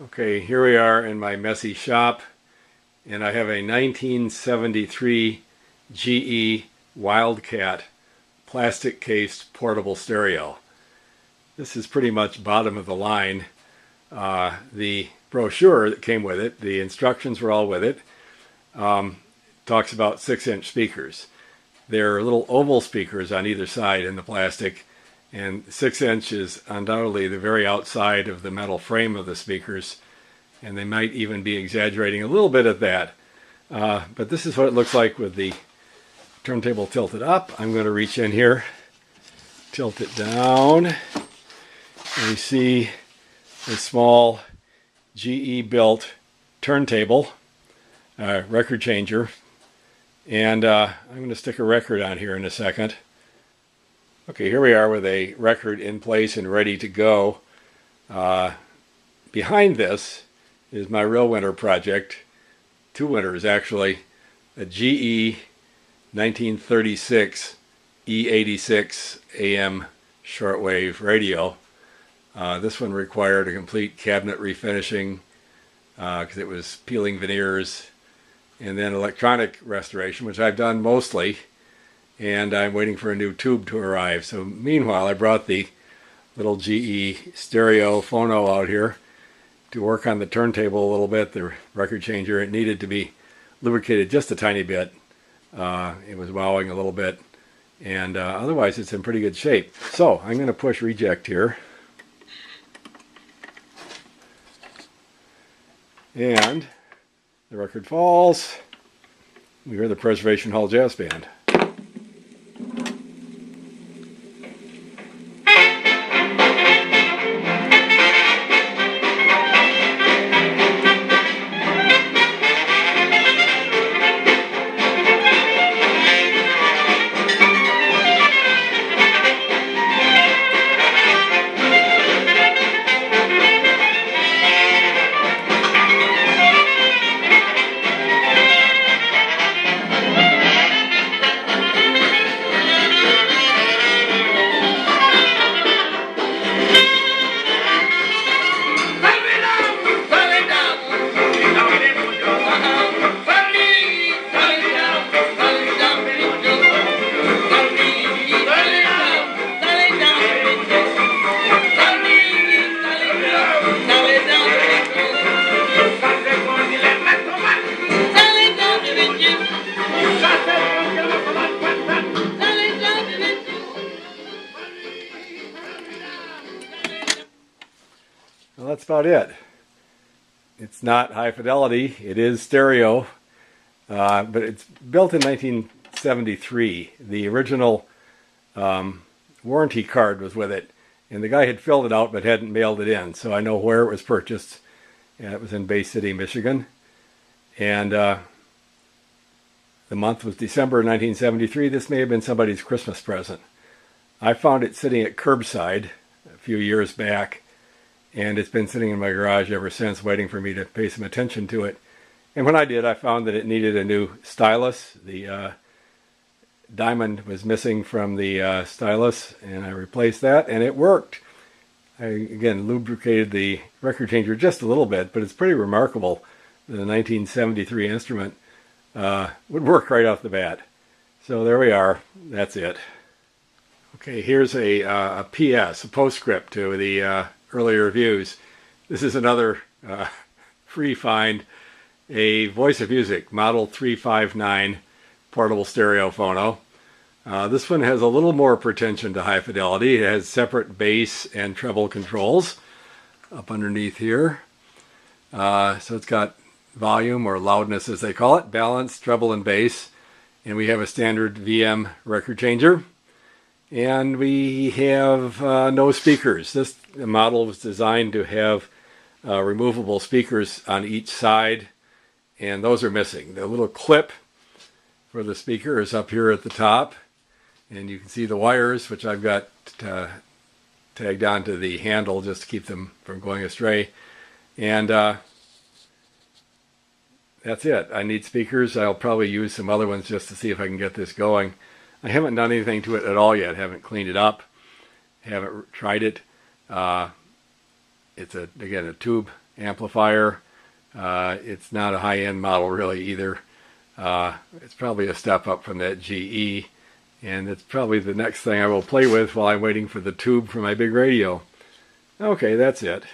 Okay, here we are in my messy shop, and I have a 1973 GE Wildcat plastic cased portable stereo. This is pretty much bottom of the line. The brochure that came with it, the instructions were all with it, talks about 6-inch speakers. There are little oval speakers on either side in the plastic, and 6-inch is undoubtedly the very outside of the metal frame of the speakers, and they might even be exaggerating a little bit at that. But this is what it looks like with the turntable tilted up. I'm going to reach in here, tilt it down, and you see a small GE built turntable, record changer, and I'm going to stick a record on here in a second. Okay, here we are with a record in place and ready to go. Behind this is my real winter project, 2 winters actually, a GE 1936 E86 AM shortwave radio. This one required a complete cabinet refinishing because it was peeling veneers, and then electronic restoration, which I've done mostly, and I'm waiting for a new tube to arrive. So meanwhile, I brought the little GE stereo phono out here to work on the turntable a little bit, the record changer. It needed to be lubricated just a tiny bit. It was wowing a little bit, and otherwise it's in pretty good shape. So I'm going to push reject here, and the record falls. We hear the Preservation Hall Jazz Band. Well, that's about it. It's not high fidelity. It is stereo, but it's built in 1973. The original warranty card was with it, and the guy had filled it out but hadn't mailed it in, so I know where it was purchased. It was in Bay City, Michigan, and the month was December 1973. This may have been somebody's Christmas present. I found it sitting at curbside a few years back, and it's been sitting in my garage ever since, waiting for me to pay some attention to it. And when I did, I found that it needed a new stylus. The diamond was missing from the stylus, and I replaced that, and it worked. I, again, lubricated the record changer just a little bit, but it's pretty remarkable that a 1973 instrument would work right off the bat. So there we are. That's it. Okay, here's a PS, a postscript to the earlier reviews. This is another free find, a Voice of Music Model 359 portable stereo phono. This one has a little more pretension to high fidelity. It has separate bass and treble controls up underneath here. So it's got volume, or loudness as they call it, balance, treble, and bass. And we have a standard VM record changer. And we have no speakers. This model was designed to have removable speakers on each side, and those are missing. The little clip for the speaker is up here at the top, and you can see the wires, which I've got tagged onto the handle just to keep them from going astray. And that's it. I need speakers. I'll probably use some other ones just to see if I can get this going. I haven't done anything to it at all yet. Haven't cleaned it up. Haven't tried it. It's again a tube amplifier. It's not a high-end model really either. It's probably a step up from that GE, and it's probably the next thing I will play with while I'm waiting for the tube for my big radio. Okay, that's it.